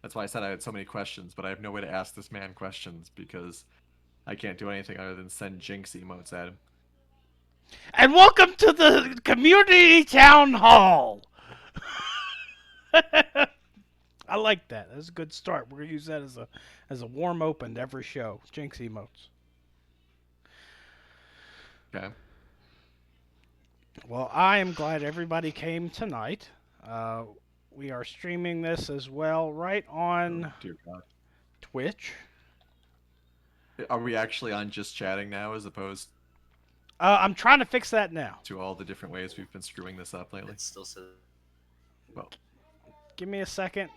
That's why I said I had so many questions, but I have no way to ask this man questions because I can't do anything other than send jinx emotes at him. And welcome to the community town hall. I like that. That's a good start. We're gonna use that as a warm open to every show. Jinx emotes. Okay. Well, I am glad everybody came tonight. Uh, we are streaming this as well right Oh on dear God. Twitch. Are we actually on just chatting now as opposed I'm trying to fix that now. to all the different ways we've been screwing this up lately? It still says. Well, Give me a second.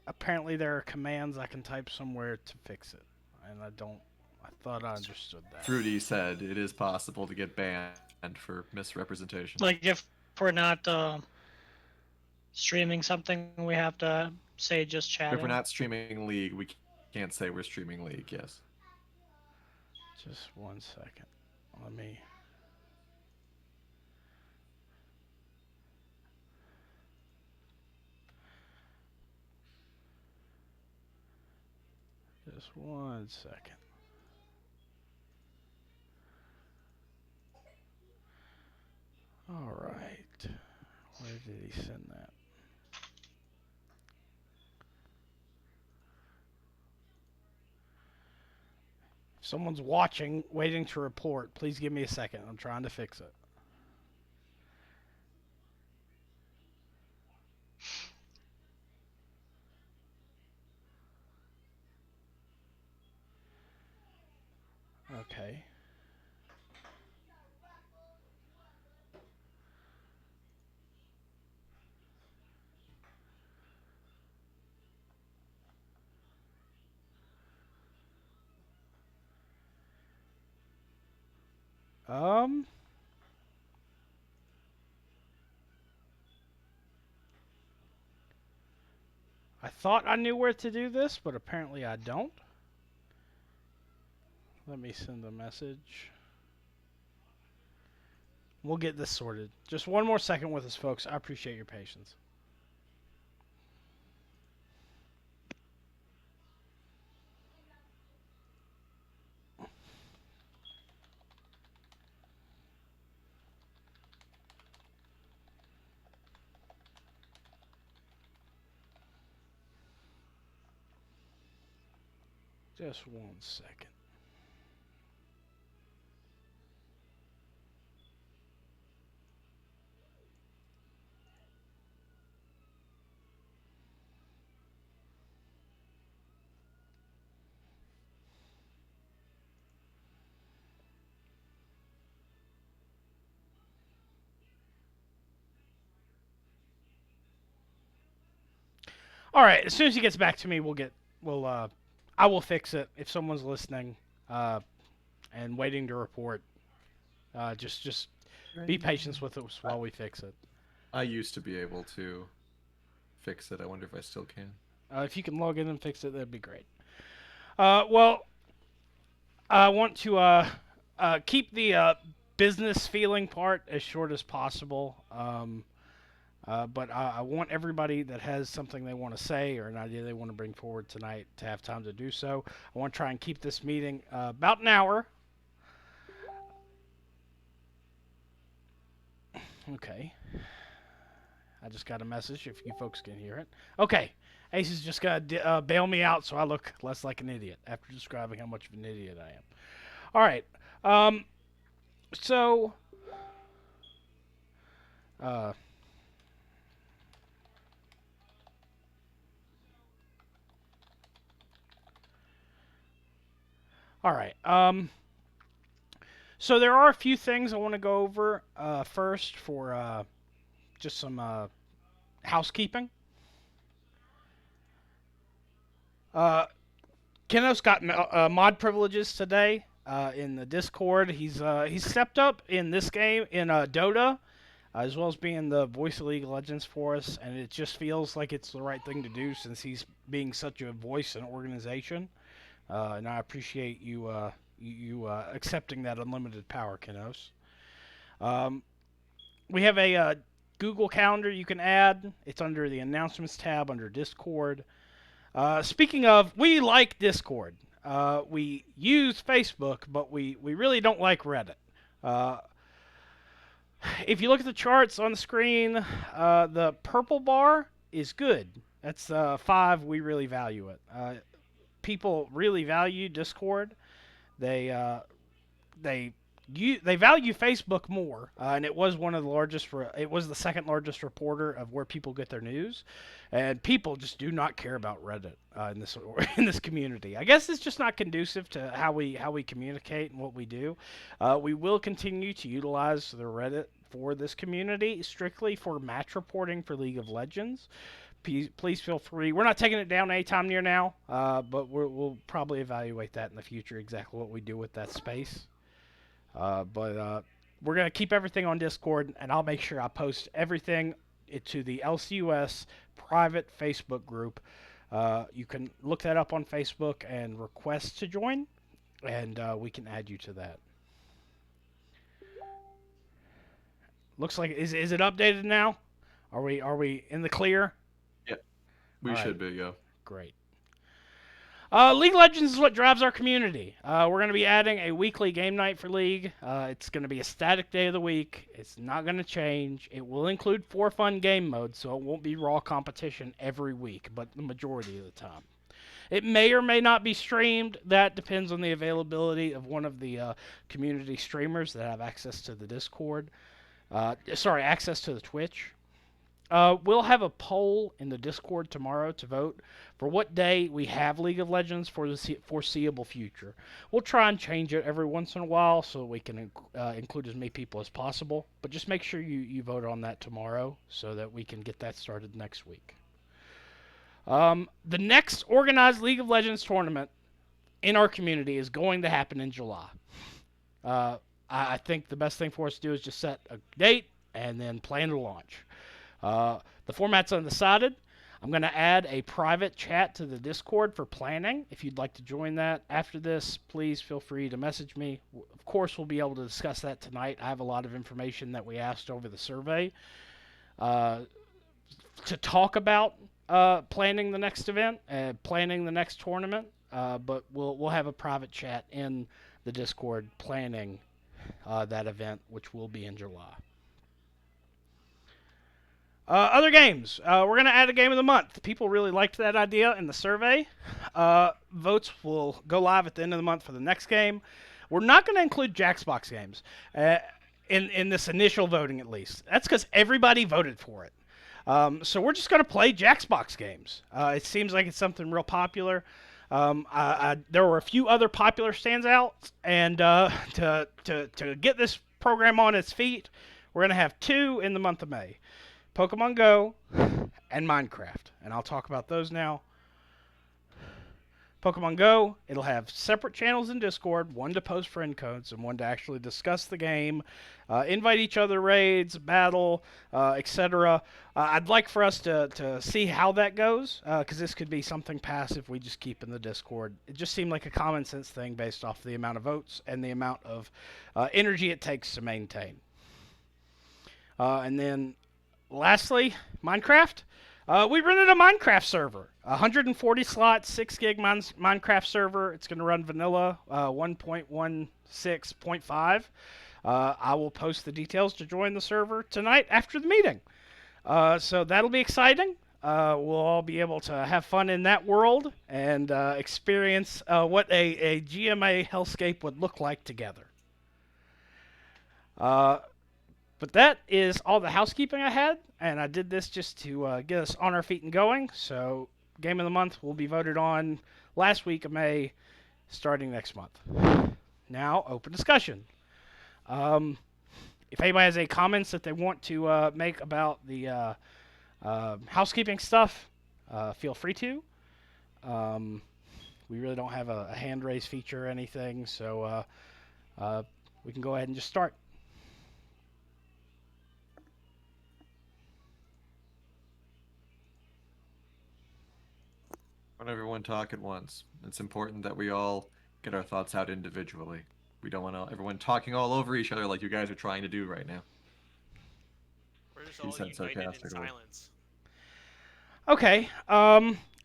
Apparently, there are commands I can type somewhere to fix it, and I don't. I thought I understood that. Fruity said it is possible to get banned for misrepresentation. Like if we're not streaming something, we have to say just chatting. If we're not streaming League, we can't say we're streaming League, yes. Just 1 second. Let me. Just 1 second. All right. Where did he send that? If someone's watching, waiting to report, please give me a second. I'm trying to fix it. Okay. Um. I thought I knew where to do this, but apparently I don't. Let me send a message. We'll get this sorted. Just one more second with us, folks. I appreciate your patience. Just 1 second. All right. As soon as he gets back to me, I will fix it. If someone's listening, and waiting to report, just be patient with us while we fix it. I used to be able to fix it. I wonder if I still can. If you can log in and fix it, that'd be great. Well, I want to keep the business feeling part as short as possible. But I want everybody that has something they want to say or an idea they want to bring forward tonight to have time to do so. I want to try and keep this meeting about an hour. Okay. I just got a message, if you folks can hear it. Okay. Ace is just going to bail me out so I look less like an idiot after describing how much of an idiot I am. All right. So... all right. So there are a few things I want to go over first for just some housekeeping. Kenos got mod privileges today in the Discord. He's stepped up in this game in Dota, as well as being the voice of League of Legends for us, and it just feels like it's the right thing to do since he's being such a voice in organization. And I appreciate you accepting that unlimited power, Kenos. We have a Google Calendar you can add. It's under the Announcements tab under Discord. Speaking of, we like Discord. We use Facebook, but we really don't like Reddit. Uh, if you look at the charts on the screen, the purple bar is good. That's 5. We really value it. People really value Discord. They they they value Facebook more, and it was one of the largest. It was the second largest reporter of where people get their news, and people just do not care about Reddit in this in this community. I guess it's just not conducive to how we communicate and what we do. We will continue to utilize the Reddit for this community strictly for match reporting for League of Legends. Please feel free. We're not taking it down anytime near now, but we'll probably evaluate that in the future, exactly what we do with that space. But we're going to keep everything on Discord, and I'll make sure I post everything to the LCUS private Facebook group. You can look that up on Facebook and request to join, and we can add you to that. Looks like is it updated now? Are we in the clear? Yeah, we All should right. be. Yeah. Great. League of Legends is what drives our community. We're going to be adding a weekly game night for League. It's going to be a static day of the week. It's not going to change. It will include 4 fun game modes, so it won't be raw competition every week, but the majority of the time. It may or may not be streamed. That depends on the availability of one of the community streamers that have access to the Discord. Access to the Twitch. We'll have a poll in the Discord tomorrow to vote for what day we have League of Legends for the foreseeable future. We'll try and change it every once in a while so we can include as many people as possible. But just make sure you vote on that tomorrow so that we can get that started next week. The next organized League of Legends tournament in our community is going to happen in July. I think the best thing for us to do is just set a date and then plan to launch. The format's undecided. I'm going to add a private chat to the Discord for planning. If you'd like to join that after this, please feel free to message me. Of course, we'll be able to discuss that tonight. I have a lot of information that we asked over the survey to talk about planning the next event, planning the next tournament. But we'll have a private chat in the Discord planning that event, which will be in July. Other games. We're going to add a game of the month. People really liked that idea in the survey. Votes will go live at the end of the month for the next game. We're not going to include Jaxbox games in this initial voting, at least. That's because everybody voted for it. So we're just going to play Jaxbox games. It seems like it's something real popular. There were a few other popular standouts, and to get this program on its feet, we're going to have 2 in the month of May. Pokemon Go and Minecraft, and I'll talk about those now. Pokemon Go, it'll have separate channels in Discord, one to post friend codes and one to actually discuss the game, invite each other raids, battle, etc. I'd like for us to see how that goes, because this could be something passive we just keep in the Discord. It just seemed like a common sense thing based off the amount of votes and the amount of energy it takes to maintain. And then lastly, Minecraft. We rented a Minecraft server, 140 slots, 6 gig Minecraft server. It's going to run vanilla 1.16.5. I will post the details to join the server tonight after the meeting. So that'll be exciting. We'll all be able to have fun in that world and experience what a GMA hellscape would look like together. But that is all the housekeeping I had, and I did this just to get us on our feet and going. So, Game of the Month will be voted on last week of May, starting next month. Now, open discussion. If anybody has any comments that they want to make about the housekeeping stuff, feel free to. We really don't have a hand raise feature or anything, so we can go ahead and just start. Don't everyone talk at once. It's important that we all get our thoughts out individually. We don't want everyone talking all over each other like you guys are trying to do right now. We're just He all said united in sarcastically. silence. Okay.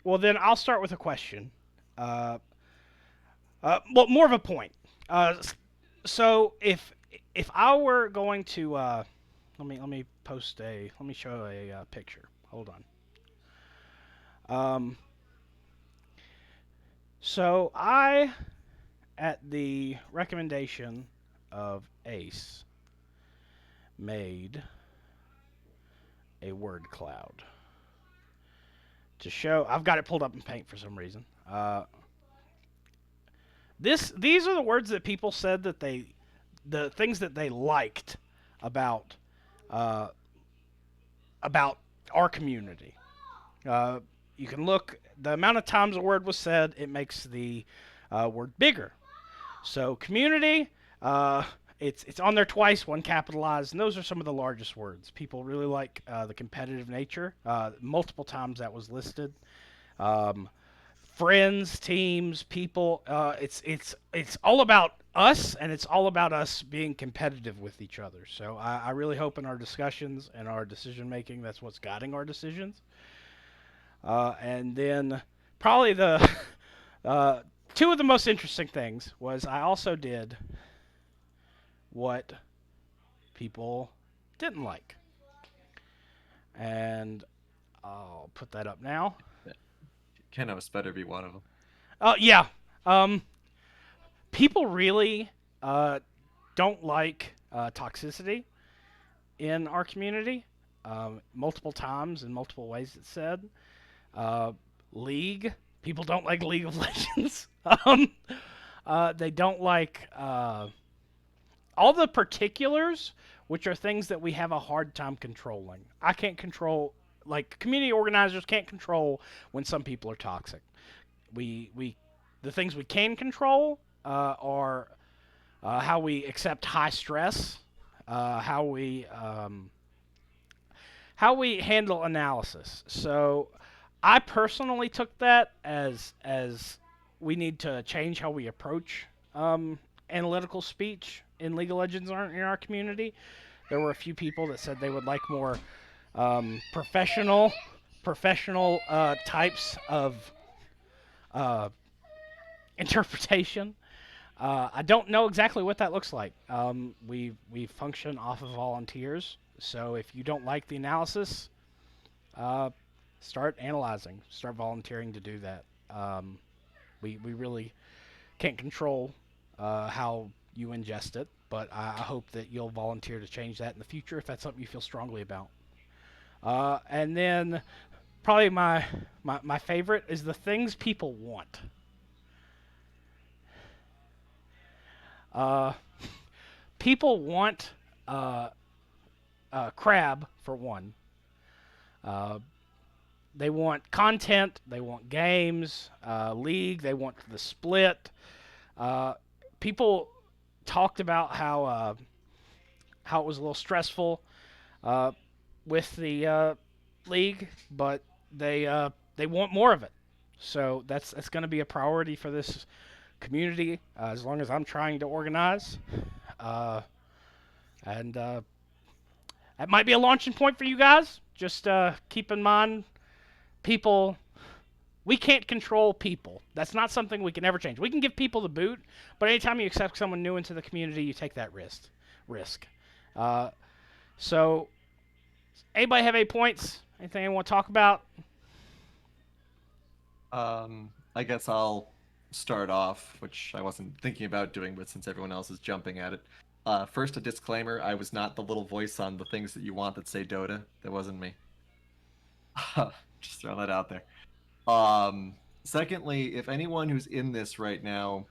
Well, then I'll start with a question. Uh, well, more of a point. So if I were going to let me post a let me show a picture. Hold on. Um, so I, at the recommendation of Ace, made a word cloud to show. I've got it pulled up in Paint for some reason. These are the words that people said that the things that they liked about uh, about our community. Uh, you can look the amount of times a word was said. It makes the word bigger. So community, uh, it's on there twice, one capitalized, and those are some of the largest words. People really like the competitive nature. Multiple times that was listed. Um, Friends, teams, people. It's all about us, and it's all about us being competitive with each other. So I really hope in our discussions and our decision making, that's what's guiding our decisions. And then probably the uh, two of the most interesting things was I also did what people didn't like, and I'll put that up now. Yeah, Kenos better be one of them. Yeah, um, people really uh, don't like toxicity in our community. Multiple times in multiple ways, it's said. Uh, League. People don't like League of Legends. They don't like all the particulars, which are things that we have a hard time controlling. I can't control, like community organizers can't control when some people are toxic. We the things we can control are how we accept high stress, how we handle analysis. So I personally took that as we need to change how we approach analytical speech in League of Legends in our community. There were a few people that said they would like more professional types of uh, interpretation. I don't know exactly what that looks like. We function off of volunteers, so if you don't like the analysis, uh, start analyzing, start volunteering to do that. We really can't control how you ingest it, but I hope that you'll volunteer to change that in the future if that's something you feel strongly about. And then probably my favorite is the things people want. Uh, People want uh, crab for one. Uh, they want content. They want games, league. They want the split. Uh, People talked about how it was a little stressful uh, with the league, but they want more of it. So that's going to be a priority for this community as long as I'm trying to organize. Uh, and That might be a launching point for you guys. Just keep in mind, people. We can't control people. That's not something we can ever change. We can give people the boot, but anytime you accept someone new into the community, you take that risk. Uh, so, anybody have any points? Anything you want to talk about? I guess I'll start off, which I wasn't thinking about doing, but since everyone else is jumping at it. First, a disclaimer: I was not the little voice on the things that you want that say Dota. That wasn't me. Just throw that out there. Secondly, if anyone who's in this right now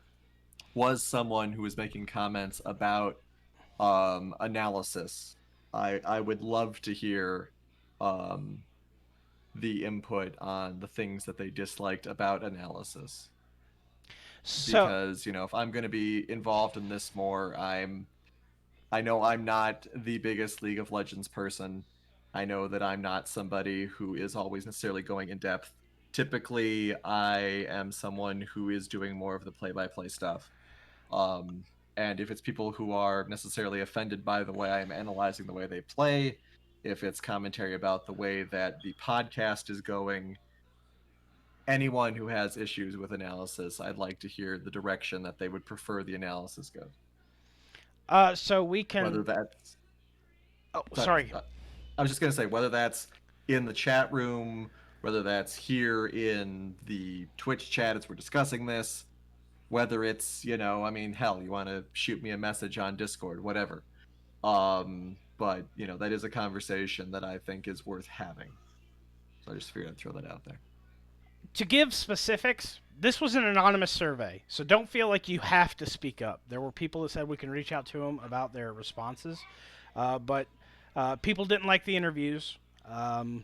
was someone who was making comments about analysis, I would love to hear um, the input on the things that they disliked about analysis. So, Because, if I'm going to be involved in this more, I know I'm not the biggest League of Legends person. I know that I'm not somebody who is always necessarily going in depth. Typically, I am someone who is doing more of the play-by-play stuff. Um, and if it's people who are necessarily offended by the way I'm analyzing the way they play, if it's commentary about the way that the podcast is going, anyone who has issues with analysis, I'd like to hear the direction that they would prefer the analysis goes. So we Whether can. that's Oh, sorry, sorry. I was just gonna say whether that's in the chat room, whether that's here in the Twitch chat as we're discussing this, whether it's I mean, hell, you want to shoot me a message on Discord, whatever. But that is a conversation that I think is worth having. So I just figured I'd throw that out there. To give specifics, this was an anonymous survey, so don't feel like you have to speak up. There were people that said we can reach out to them about their responses, but people didn't like the interviews. Um,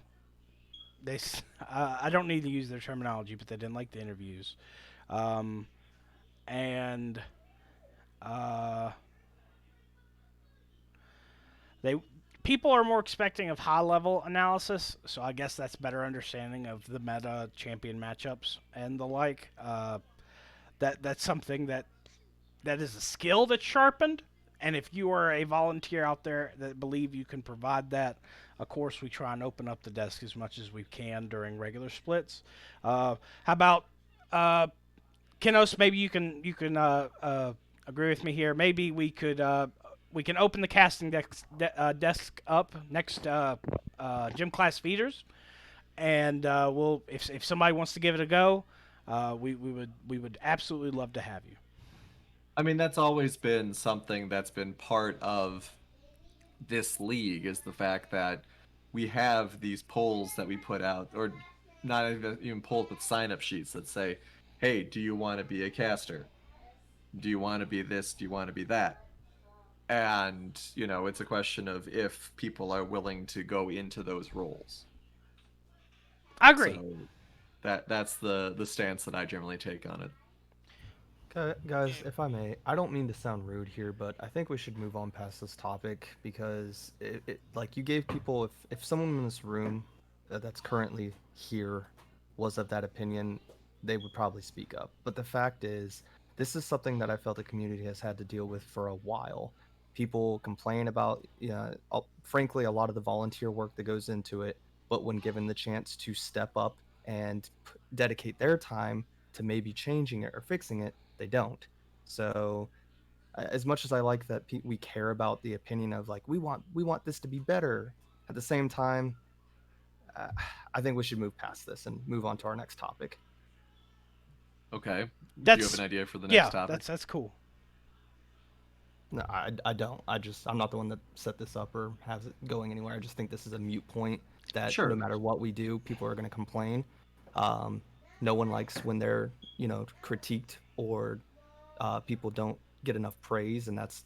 they, I don't need to use their terminology, but they didn't like the interviews, um, and uh, they people are more expecting of high level analysis. So I guess that's better understanding of the meta champion matchups and the like. That's something that is a skill that's sharpened. And if you are a volunteer out there that believe you can provide that, of course we try and open up the desk as much as we can during regular splits. How about Kinos? Maybe you can agree with me here. Maybe we can open the casting desk up next gym class feeders, and we'll if somebody wants to give it a go, we would absolutely love to have you. I mean, that's always been something that's been part of this league is the fact that we have these polls that we put out, or not even polls, but sign up sheets that say, hey, do you want to be a caster? Do you want to be this? Do you want to be that? And, it's a question of if people are willing to go into those roles. I agree. So that's the stance that I generally take on it. Guys, if I may, I don't mean to sound rude here, but I think we should move on past this topic because like you gave people, if someone in this room that's currently here was of that opinion, they would probably speak up. But the fact is, this is something that I felt the community has had to deal with for a while. People complain about, frankly, a lot of the volunteer work that goes into it, but when given the chance to step up and dedicate their time to maybe changing it or fixing it, they don't. So as much as I like that we care about the opinion of like we want this to be better, at the same time, uh, I think we should move past this and move on to our next topic. Okay. Do you have an That's idea for the next yeah, topic? that's cool. No, I don't. I'm not the one that set this up or has it going anywhere. I just think this is a mute point that no Sure. matter what we do, people are going to complain. Um, no one likes when they're critiqued or people don't get enough praise, and that's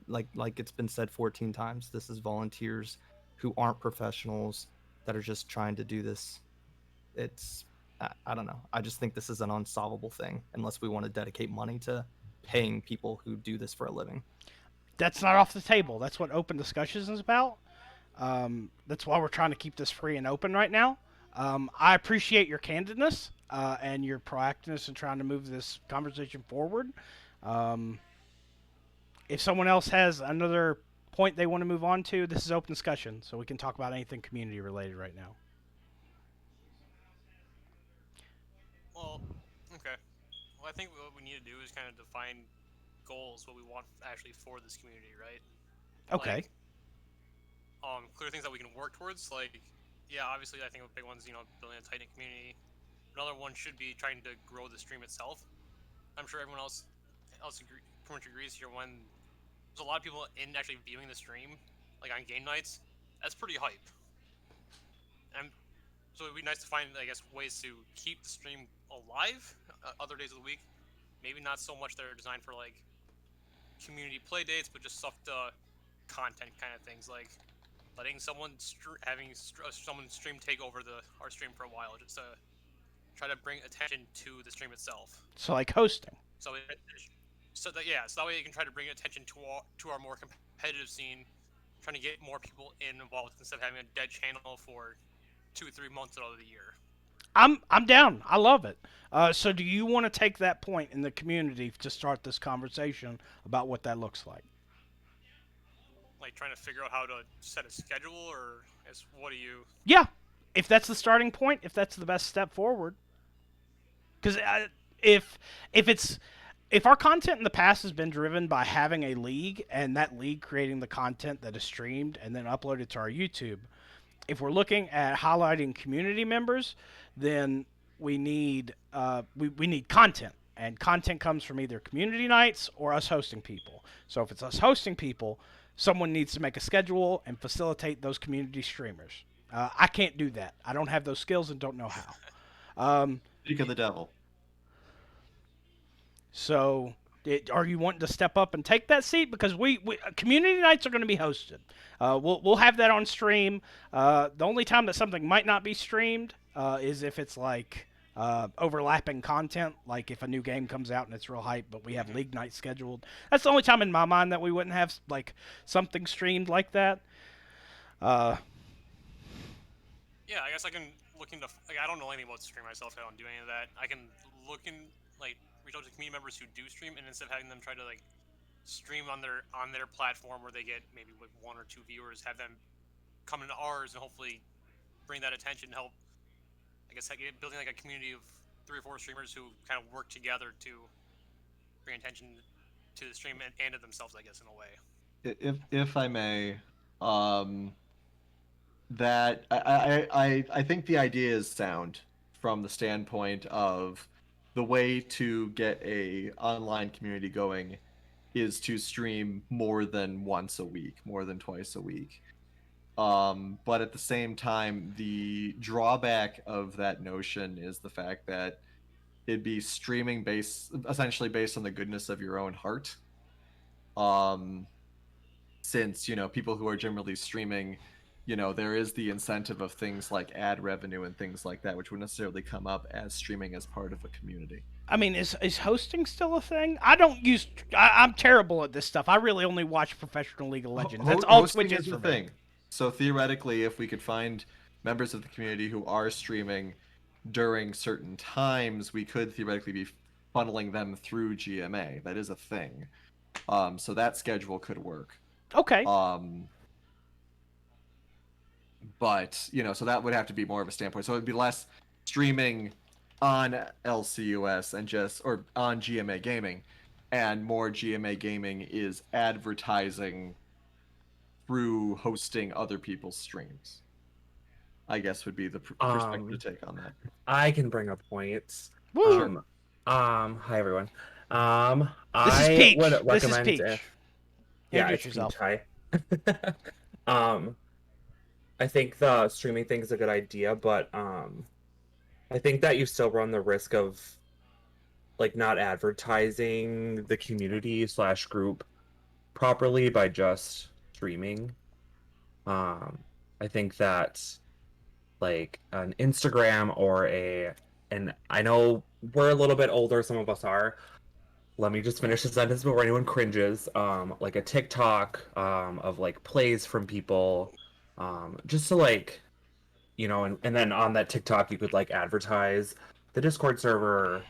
like it's been said 14 times. This is volunteers who aren't professionals that are just trying to do this. It's I don't know. I just think this is an unsolvable thing unless we want to dedicate money to paying people who do this for a living. That's not off the table. That's what open discussions is about. That's why we're trying to keep this free and open right now. I appreciate your candidness and your proactiveness in trying to move this conversation forward. Um, if someone else has another point they want to move on to, this is open discussion, so we can talk about anything community related right now. Well, okay. Well, I think what we need to do is kind of define goals, what we want actually for this community, right? Okay. Like, clear things that we can work towards. Like, yeah, obviously, I think a big one's building a tight knit community. Another one should be trying to grow the stream itself. I'm sure everyone else pretty much agrees here. When there's a lot of people in actually viewing the stream, like on game nights, that's pretty hype. And so it'd be nice to find, I guess, ways to keep the stream alive other days of the week. Maybe not so much that are designed for like community play dates, but just soft content kind of things, like letting someone stream take over our stream for a while, just to try to bring attention to the stream itself. So like hosting. So that way you can try to bring attention to our more competitive scene, trying to get more people involved instead of having a dead channel for 2 or 3 months out of the year. I'm down. I love it. So do you want to take that point in the community to start this conversation about what that looks like? Like trying to figure out how to set a schedule, or what do you? Yeah. If that's the starting point, if that's the best step forward. Because if our content in the past has been driven by having a league and that league creating the content that is streamed and then uploaded to our YouTube, if we're looking at highlighting community members, then we need we need content, and content comes from either community nights or us hosting people. So if it's us hosting people, someone needs to make a schedule and facilitate those community streamers. I can't do that. I don't have those skills and don't know how. Speak of the devil. So, are you wanting to step up and take that seat? Because we community nights are going to be hosted. We'll have that on stream. The only time that something might not be streamed is if it's like overlapping content, like if a new game comes out and it's real hype, but we have league nights scheduled. That's the only time in my mind that we wouldn't have like something streamed like that. Yeah, I guess I can look into. Like, I don't know anything about stream myself. I don't do any of that. I can look in, like, reach out to community members who do stream, and instead of having them try to like stream on their platform where they get maybe like 1 or 2 viewers, have them come into ours and hopefully bring that attention, help. I guess like building like a community of 3 or 4 streamers who kind of work together to bring attention to the stream and to themselves, I guess, in a way. If I may, that I think the idea is sound from the standpoint of the way to get a online community going is to stream more than once a week, more than twice a week. But at the same time, the drawback of that notion is the fact that it'd be streaming essentially based on the goodness of your own heart. Since, people who are generally streaming, there is the incentive of things like ad revenue and things like that, which would necessarily come up as streaming as part of a community. I mean, is hosting still a thing? I'm terrible at this stuff. I really only watch Professional League of Legends. That's all Hosting Twitch is is for the me. thing. So theoretically, if we could find members of the community who are streaming during certain times, we could theoretically be funneling them through GMA. That is a thing. So that schedule could work. Okay. But, so that would have to be more of a standpoint. So it would be less streaming on LCUS or on GMA Gaming, and more GMA Gaming is advertising through hosting other people's streams. I guess would be the perspective to take on that. I can bring up points. Woo! Hi everyone. This is I Peach. would This is recommend Peach. yeah, Introduce it's yourself. Peach. Hi. I think the streaming thing is a good idea, but I think that you still run the risk of like not advertising the community / group properly by just streaming. I think that like an Instagram or and I know we're a little bit older, some of us are. Let me just finish the sentence before anyone cringes. Like a TikTok of like plays from people, just to like, and then on that TikTok you could like advertise the Discord server,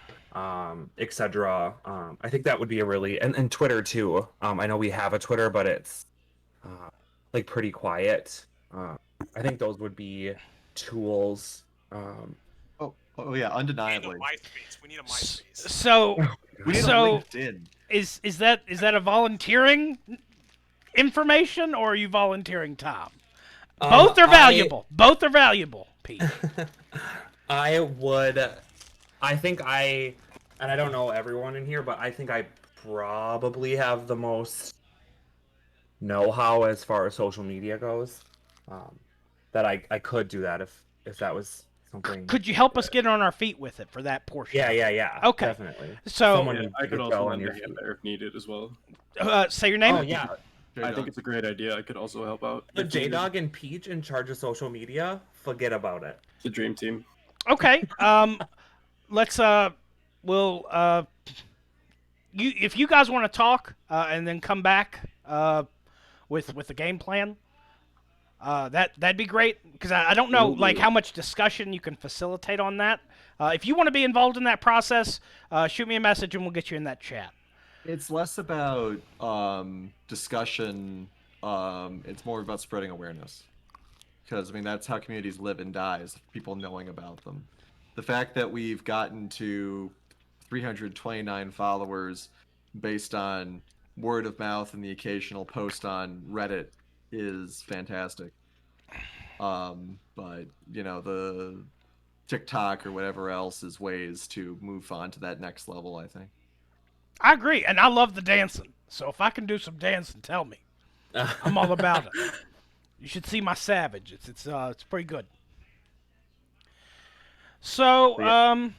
etc. I think that would be a really and Twitter too. I know we have a Twitter, but it's like pretty quiet. I think those would be tools. Oh yeah, undeniably. We need a MySpace. So, We need So- a LinkedIn. is that a volunteering information, or are you volunteering time? Both are valuable. Both are valuable, Pete. And I don't know everyone in here, but I think I probably have the most know-how as far as social media goes. That I could do that if that was something. Could you help us get on our feet with it for that portion? Yeah. Okay. Definitely. So, Someone Yeah, needs I to could get also well on lend your a hand feet. there if needed as well. say your name. Oh yeah, I think it's a great idea. I could also help out. the if needed. J-Dog and Peach in charge of social media. Forget about it. The dream team. Okay. Let's if you guys want to talk and then come back with the game plan, that'd be great, because I don't know like how much discussion you can facilitate on that. If you want to be involved in that process, shoot me a message and we'll get you in that chat. It's less about discussion. It's more about spreading awareness. Because, that's how communities live and die, is people knowing about them. the fact that we've gotten to 329 followers based on word of mouth and the occasional post on Reddit is fantastic. But the TikTok or whatever else is ways to move on to that next level, I think. I agree, and I love the dancing. So if I can do some dancing, tell me. I'm all about it. You should see my savage. It's pretty good. So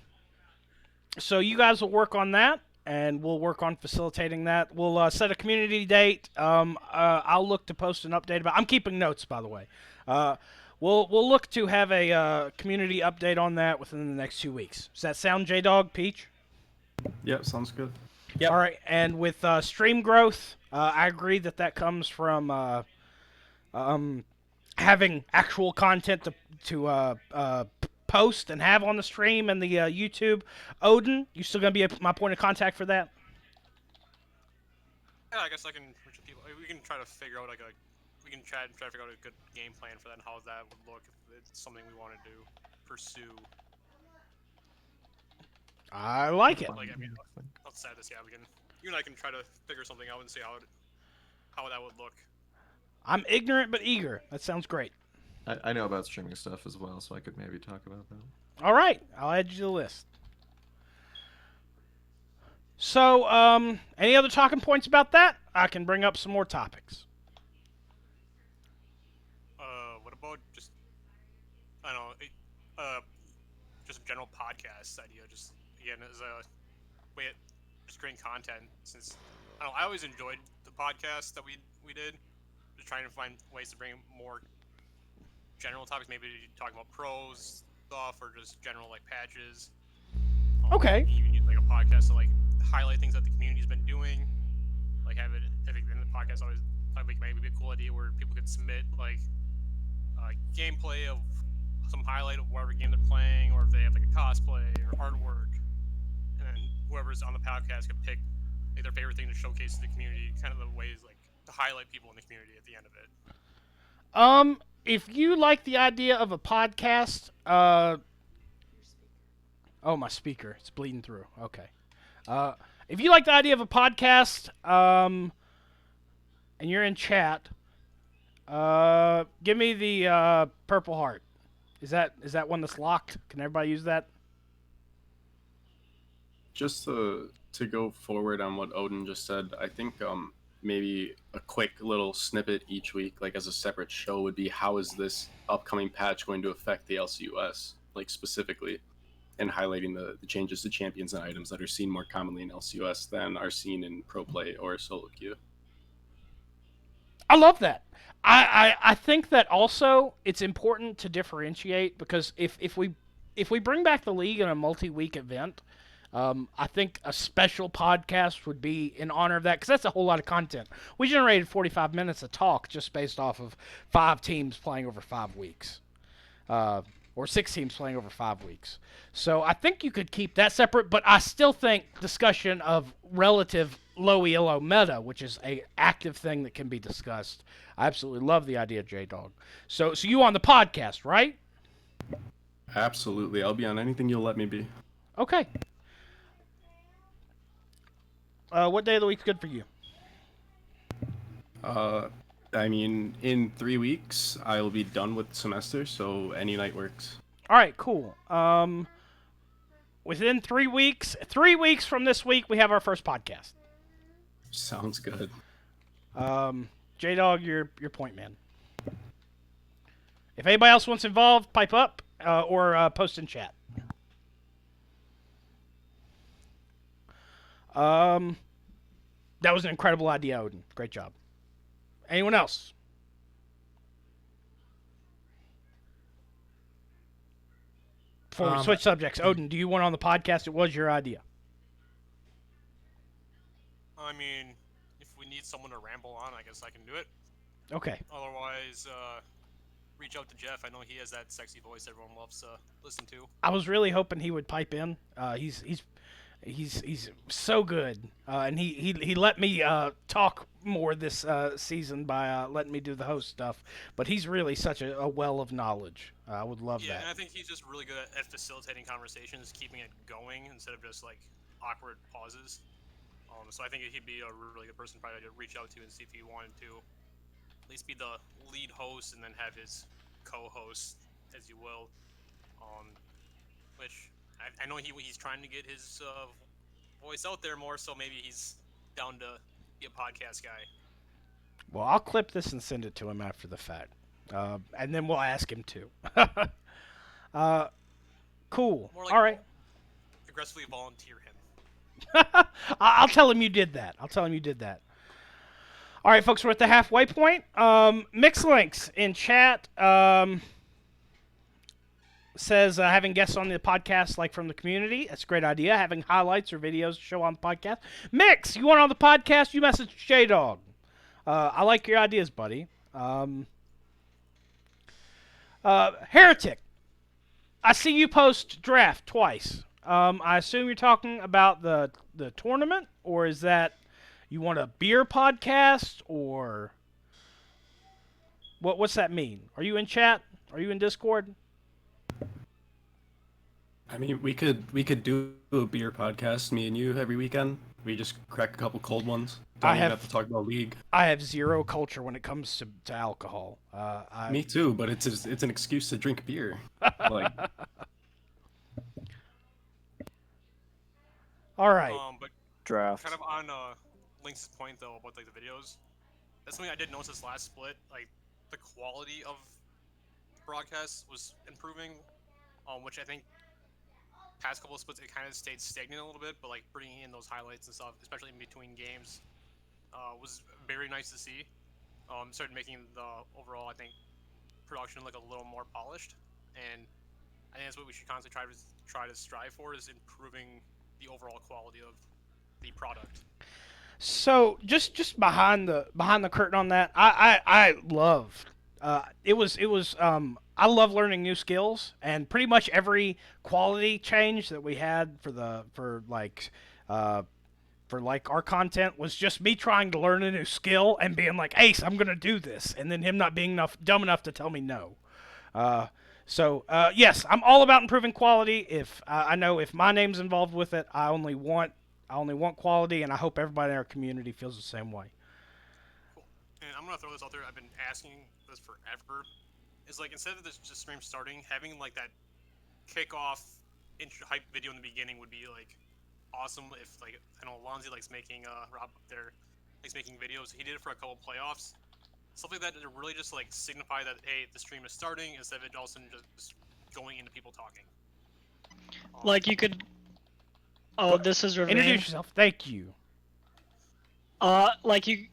so you guys will work on that, and we'll work on facilitating that. We'll set a community date. I'll look to post an update about. I'm keeping notes, by the way. We'll look to have a community update on that within the next 2 weeks. Does that sound, J Dog Peach? Yep, sounds good. Yep. All right, and with stream growth, I agree that comes from having actual content to post and have on the stream and the YouTube. Odin, you still gonna be my point of contact for that? Yeah, I guess I can reach people. We can try to figure out we can try to figure out a good game plan for that and how that would look if it's something we want to do, pursue. I like it. Like, I mean, outside of this, yeah, you and I can try to figure something out and see how that would look. I'm ignorant but eager. That sounds great. I know about streaming stuff as well, so I could maybe talk about that. All right, I'll add you to the list. So, any other talking points about that? I can bring up some more topics. What about just, I don't know, just a general podcast idea, just, again, as a way of just creating content, since, I don't know, I always enjoyed the podcast that we did, just trying to find ways to bring more general topics, maybe talking about pros stuff, or just general, like, patches. Okay. Even use, like, a podcast to, like, highlight things that the community's been doing, like, have it, I think in the podcast always, I think maybe be a cool idea where people could submit, like, gameplay of some highlight of whatever game they're playing, or if they have like a cosplay or artwork, and then whoever's on the podcast could pick like their favorite thing to showcase to the community, kind of the ways like to highlight people in the community at the end of it. If you like the idea of a podcast, oh, my speaker, it's bleeding through. Okay. If you like the idea of a podcast, and you're in chat, give me the purple heart. Is that one that's locked? Can everybody use that? Just to go forward on what Odin just said, I think maybe a quick little snippet each week, like as a separate show, would be how is this upcoming patch going to affect the LCUS, like specifically, and highlighting the changes to champions and items that are seen more commonly in LCUS than are seen in pro play or solo queue. I love that. I think that also it's important to differentiate, because if we bring back the league in a multi-week event, I think a special podcast would be in honor of that, because that's a whole lot of content. We generated 45 minutes of talk just based off of 5 teams playing over 5 weeks. Or 6 teams playing over 5 weeks. So I think you could keep that separate, but I still think discussion of relative low ELO meta, which is a active thing that can be discussed. I absolutely love the idea, J-Dog. So you on the podcast, right? Absolutely. I'll be on anything you'll let me be. Okay. What day of the week's good for you? I mean, in 3 weeks, I will be done with the semester, so any night works. All right, cool. Within 3 weeks, 3 weeks from this week, we have our first podcast. Sounds good. J-Dog, your point man. If anybody else wants involved, pipe up or post in chat. That was an incredible idea, Odin. Great job. Anyone else? Before we switch subjects, Odin, do you want on the podcast? It was your idea. I mean, if we need someone to ramble on, I guess I can do it. Okay. Otherwise, reach out to Jeff. I know he has that sexy voice everyone loves to listen to. I was really hoping he would pipe in. He's so good, and he let me talk more this season by letting me do the host stuff. But he's really such a well of knowledge. I would love Yeah, that. and I think he's just really good at facilitating conversations, keeping it going instead of just like awkward pauses. So I think he'd be a really good person probably to reach out to and see if he wanted to at least be the lead host and then have his co-host, as you will. Um, which I know he's trying to get his voice out there more, so maybe he's down to be a podcast guy. Well, I'll clip this and send it to him after the fact, and then we'll ask him to. Cool. More like All right. aggressively volunteer him. I'll tell him you did that. I'll tell him you did that. All right, folks, we're at the halfway point. Mix links in chat says having guests on the podcast, like from the community. That's a great idea. Having highlights or videos to show on the podcast. Mix, you want on the podcast? You message J Dog. I like your ideas, buddy. Heretic, I see you post draft twice. I assume you're talking about the tournament, or is that you want a beer podcast, or what's that mean? Are you in chat? Are you in Discord? I mean, we could do a beer podcast, me and you, every weekend. We just crack a couple cold ones. Don't even have to talk about league. I have zero culture when it comes to alcohol. Me too, but it's an excuse to drink beer. Like, all right. But Draft. kind of on Link's point though about like the videos, that's something I did notice this last split. Like the quality of broadcasts was improving, which I think past couple of splits it kind of stayed stagnant a little bit. But like bringing in those highlights and stuff, especially in between games, was very nice to see. Started making the overall I think production look a little more polished, and I think that's what we should constantly try to strive for is improving the overall quality of the product. So just behind the curtain on that, I love it was I love learning new skills, and pretty much every quality change that we had for our content was just me trying to learn a new skill and being like, Ace, I'm gonna do this, and then him not being dumb enough to tell me no. So yes, I'm all about improving quality. If I know if my name's involved with it, I only want quality, and I hope everybody in our community feels the same way. Cool. And I'm gonna throw this out there. I've been asking this forever. Is like instead of this just stream starting, having like that kickoff hype video in the beginning would be like awesome. If like I know Lonzy likes making Rob up there likes making videos. He did it for a couple playoffs. Stuff like that to really just like signify that hey, the stream is starting instead of it all of a sudden just going into people talking. Like you could. Oh, this is Ravine. Introduce yourself. Thank you. Like you,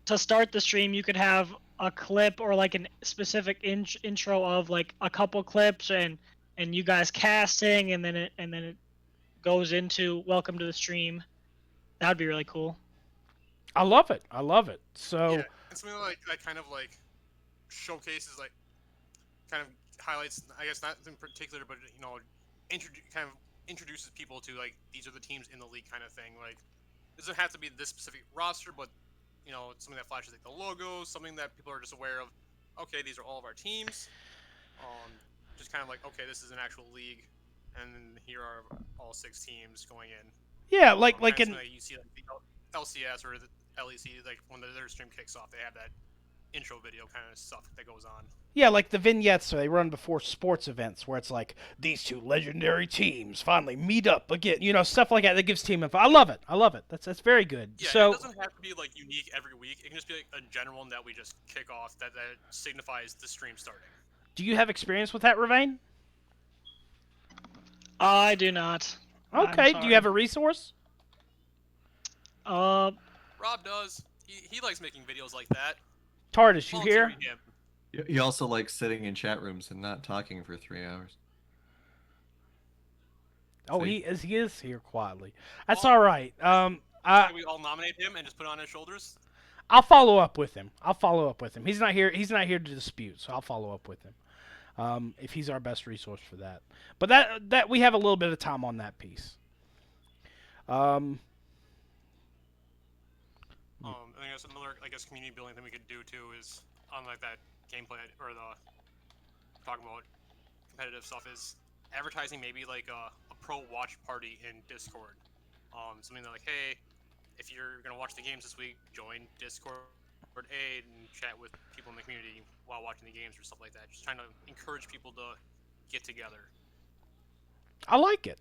to start the stream, you could have a clip or like a specific intro of like a couple clips and you guys casting, and then it goes into welcome to the stream. That would be really cool. I love it. I love it. So yeah, and something like that kind of like showcases like kind of highlights. I guess not in particular, but you know, kind of introduces people to like these are the teams in the league kind of thing. Like it doesn't have to be this specific roster, but you know, something that flashes like the logo, something that people are just aware of. Okay, these are all of our teams. Just kind of like okay, this is an actual league, and here are all 6 teams going in. yeah, like in you see like the LCS or the LEC, like when their stream kicks off, they have that intro video kind of stuff that goes on. yeah, like the vignettes they run before sports events where it's like these two legendary teams finally meet up again. You know, stuff like that that gives team info. I love it. I love it. That's very good. Yeah, so it doesn't have to be like unique every week. It can just be like a general one that we just kick off that signifies the stream starting. do you have experience with that, Ravine? I do not. Okay. Do you have a resource? Rob does. He likes making videos like that. TARDIS, you here? Volunteering him. He also likes sitting in chat rooms and not talking for 3 hours. Oh, See? he is here quietly. That's Well, all right. Can we all nominate him and just put it on his shoulders? I'll follow up with him. He's not here. He's not here to dispute, so I'll follow up with him. If he's our best resource for that. But that we have a little bit of time on that piece. Um, I think that's another, I guess, community building thing we could do too is on like that gameplay or the talking about competitive stuff is advertising maybe like a pro watch party in Discord. Something that like, hey, if you're gonna watch the games this week, join Discord A and chat with people in the community while watching the games or stuff like that. Just trying to encourage people to get together. I like it.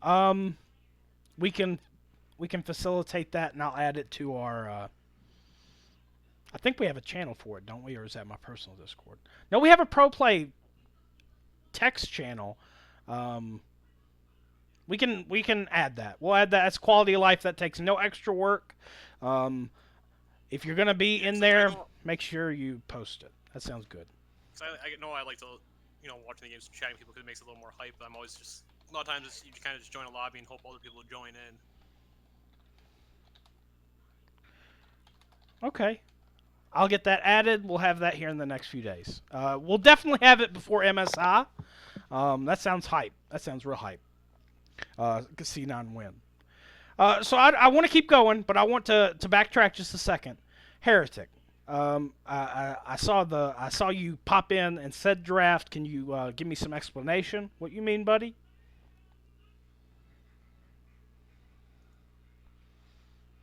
Um, we can facilitate that, and I'll add it to our. I think we have a channel for it, don't we? Or is that my personal Discord? No, we have a pro play text channel. We can add that. We'll add that. That's quality of life. That takes no extra work. If you're gonna be in there, make sure you post it. That sounds good. Cause I know I like to, watching the games and chatting people because it makes it a little more hype. But I'm always just a lot of times you kind of just join a lobby and hope other people join in. Okay. I'll get that added. We'll have that here in the next few days. We'll definitely have it before MSI. That sounds hype. That sounds real hype. C9 win. So I want to keep going, but I want to backtrack just a second. Heretic. I saw you pop in and said draft. Can you give me some explanation? What you mean, buddy?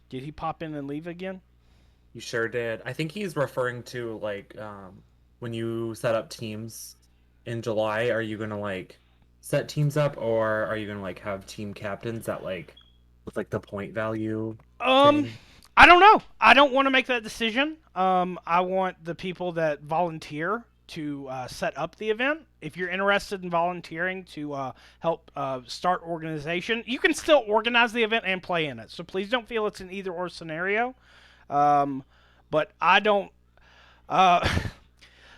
Did he pop in and leave again? You sure did. I think he's referring to like when you set up teams in July. Are you gonna like set teams up, or are you gonna like have team captains that like with like the point value? Thing? I don't know. I don't want to make that decision. I want the people that volunteer to set up the event. If you're interested in volunteering to help start organization, you can still organize the event and play in it. So please don't feel it's an either or scenario. But I don't.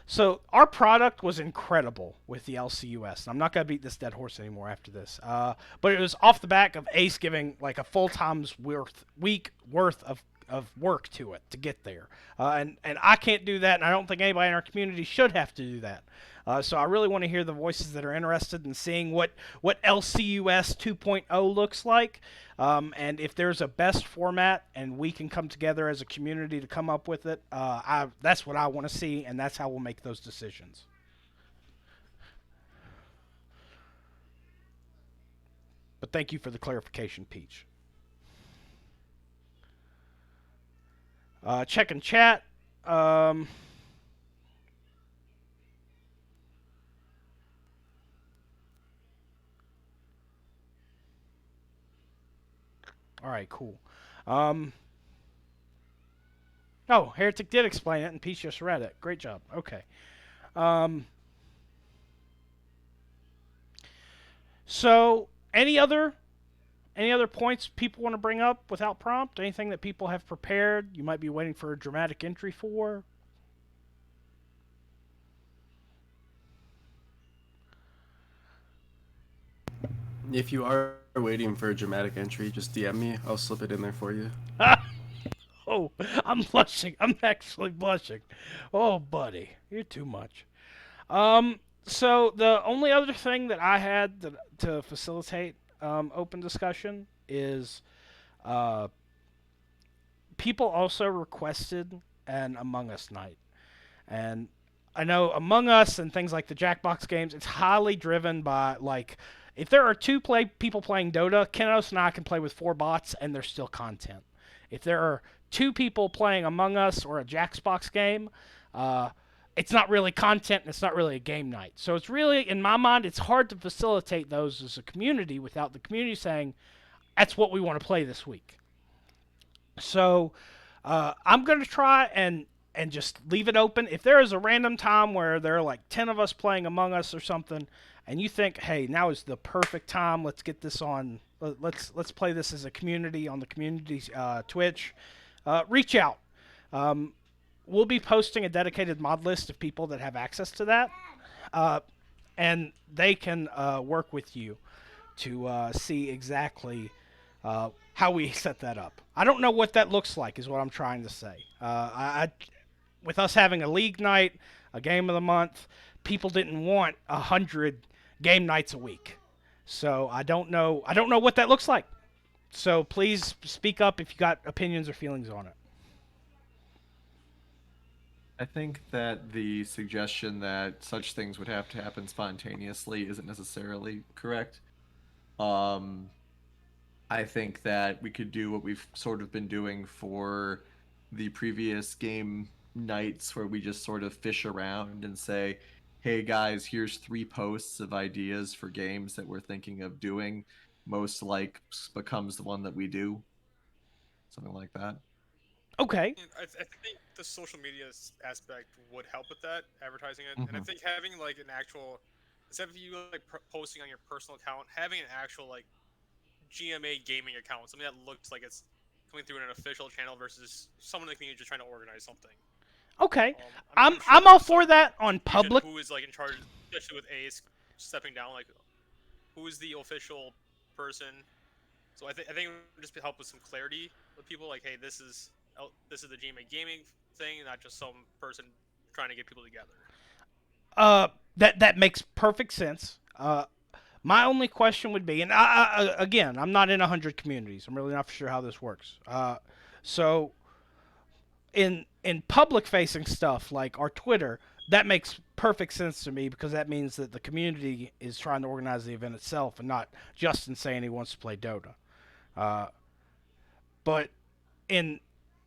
So our product was incredible with the LCUS. And I'm not gonna beat this dead horse anymore after this. But it was off the back of Ace giving like a full time's week worth of work to it to get there. And I can't do that, and I don't think anybody in our community should have to do that. So I really want to hear the voices that are interested in seeing what LCUS 2.0 looks like. And if there's a best format and we can come together as a community to come up with it, that's what I want to see, and that's how we'll make those decisions. But thank you for the clarification, Peach. Checking chat. All right, cool. Oh, Heretic did explain it, and Peach just read it. Great job. Okay. So, any other points people want to bring up without prompt? Anything that people have prepared? You might be waiting for a dramatic entry for? If you are waiting for a dramatic entry, just DM me. I'll slip it in there for you. Oh, I'm blushing. I'm actually blushing. Oh, buddy, you're too much. So the only other thing that I had to facilitate open discussion is people also requested an Among Us night. And I know Among Us and things like the Jackbox games, it's highly driven by, like, if there are people playing Dota, Kenos and I can play with 4 bots and there's still content. If there are 2 people playing Among Us or a Jackbox game, it's not really content and it's not really a game night. So it's really, in my mind, it's hard to facilitate those as a community without the community saying, that's what we want to play this week. So I'm going to try and just leave it open. If there is a random time where there are like 10 of us playing Among Us or something, and you think, hey, now is the perfect time, let's get this on, let's play this as a community on the community's Twitch, reach out. We'll be posting a dedicated mod list of people that have access to that, and they can work with you to see exactly how we set that up. I don't know what that looks like is what I'm trying to say. With us having a league night, a game of the month, people didn't want 100 game nights a week. So I don't know what that looks like. So please speak up if you got opinions or feelings on it. I think that the suggestion that such things would have to happen spontaneously isn't necessarily correct. Um, I think that we could do what we've sort of been doing for the previous game nights, where we just sort of fish around and say, hey guys, here's 3 posts of ideas for games that we're thinking of doing. Most like becomes the one that we do. Something like that. Okay. And I think the social media aspect would help with that, advertising it. And I Mhm. think having like an actual, instead of you like posting on your personal account, having an actual like GMA gaming account, something that looks like it's coming through an official channel versus someone in the community just trying to organize something. Okay. I'm sure I'm all there's for some that on confusion public. who is like in charge, especially with Ace stepping down. Like, who is the official person? So I think it would just help with some clarity with people. Like, hey, this is the GMA gaming thing, not just some person trying to get people together. That makes perfect sense. My only question would be, and again, I'm not in 100 communities. I'm really not sure how this works. So in public facing stuff like our Twitter, that makes perfect sense to me because that means that the community is trying to organize the event itself and not Justin saying he wants to play Dota. Uh, but in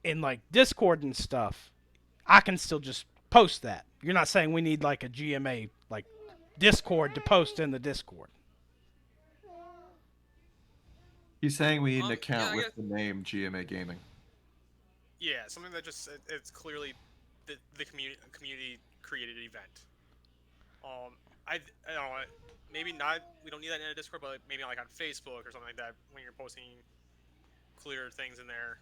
like Discord and stuff, I can still just post that. You're not saying we need like a GMA like Discord to post in the Discord. He's saying we need an Yeah, account I with guess. the name GMA Gaming. Yeah, something that just it's clearly the community created event. I don't know. Maybe not. We don't need that in a Discord, but maybe like on Facebook or something like that when you're posting clear things in there.